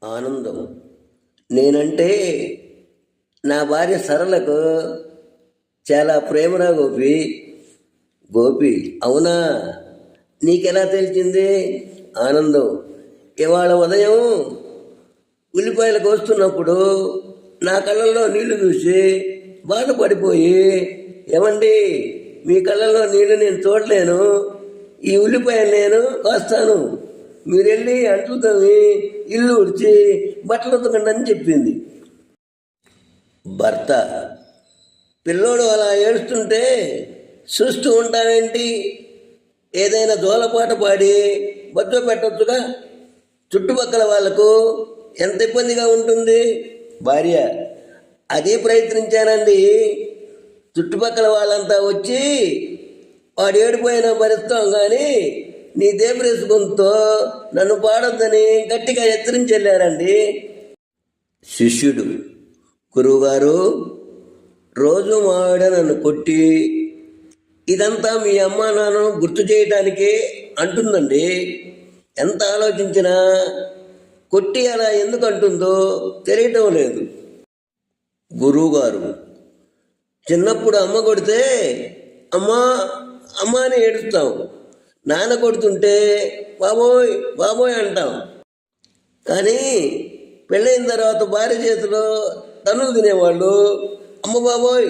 ఆనందం. నేనంటే నా భార్య సరళకు చాలా ప్రేమరా గోపి. గోపి: అవునా, నీకెలా తెలిసింది? ఆనందం: ఇవాళ ఉదయం ఉల్లిపాయలు కోస్తున్నప్పుడు నా కళ్ళల్లో నీళ్లు చూసి బాధపడిపోయి, ఏమండి మీ కళ్ళల్లో నీళ్లు నేను చూడలేను, ఈ ఉల్లిపాయలు నేను కోస్తాను, మీరెళ్ళి అంట్లు తవ్వి ఇల్లు ఉడిచి బట్టలు ఉతకండి అని చెప్పింది. భర్త: పిల్లోడు అలా ఏడుస్తుంటే చూస్తూ ఉంటావేంటి? ఏదైనా జోలపాట పాడి బొజ్జో పెట్టొచ్చుగా, చుట్టుపక్కల వాళ్లకు ఎంత ఇబ్బందిగా ఉంటుంది. భార్య: అదే ప్రయత్నించానండి, చుట్టుపక్కల వాళ్ళంతా వచ్చి వాడు ఏడిపోయినా భరిస్తాం కానీ నీ దేవరేసు గొంతుతో నన్ను పాడొద్దని గట్టిగా హెచ్చరించెళ్ళారండి. శిష్యుడు: గురువుగారు, రోజు మా ఆవిడ నన్ను కొట్టి ఇదంతా మీ అమ్మ నాన్న గుర్తు చేయటానికే అంటుందండి. ఎంత ఆలోచించినా కొట్టి అలా ఎందుకు అంటుందో తెలియటం లేదు. గురువుగారు: చిన్నప్పుడు అమ్మ కొడితే అమ్మా అమ్మ అని ఏడుస్తాం, నాన్న కొడుతుంటే బాబోయ్ బాబోయ్ అంటాం. కానీ పెళ్ళైన తర్వాత భార్య చేతిలో తన్నులు తినేవాళ్ళు అమ్మ బాబోయ్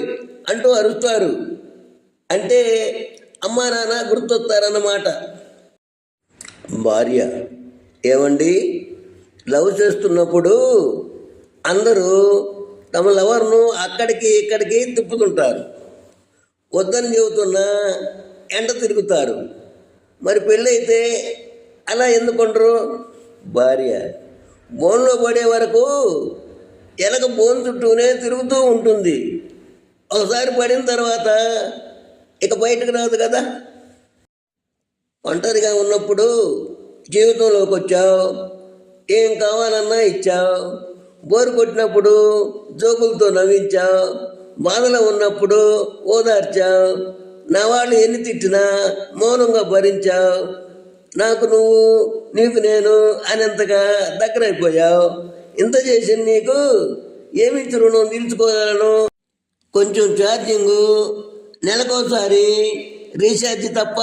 అంటూ అరుస్తారు. అంటే అమ్మా నాన్న గుర్తొస్తారన్నమాట. భార్య: ఏమండి, లవ్ చేస్తున్నప్పుడు అందరూ తమ లవర్ను అక్కడికి ఇక్కడికి తిప్పుతుంటారు, వద్దని చెబుతున్నా ఎండ తిరుగుతారు, మరి పెళ్ళైతే అలా ఎందుకుంటారు? భార్య: బోన్లో పడే వరకు ఎలక బోన్ చుట్టూనే తిరుగుతూ ఉంటుంది, ఒకసారి పడిన తర్వాత ఇక బయటకు రాదు కదా. ఒంటరిగా ఉన్నప్పుడు జీవితంలోకి వచ్చావు, ఏం కావాలన్నా ఇచ్చావు, బోరు కొట్టినప్పుడు జోకులతో నవ్వించావు, బాధలో ఉన్నప్పుడు ఓదార్చావు, నా వాళ్ళు ఎన్ని తిట్టినా మౌనంగా భరించావు, నాకు నువ్వు నీకు నేను అనేంతగా దగ్గరైపోయావు. ఇంత చేసి నీకు ఏమిచ్చి రుణం తీర్చుకోగలను? కొంచెం ఛార్జింగు, నెలకోసారి రీఛార్జ్ తప్ప.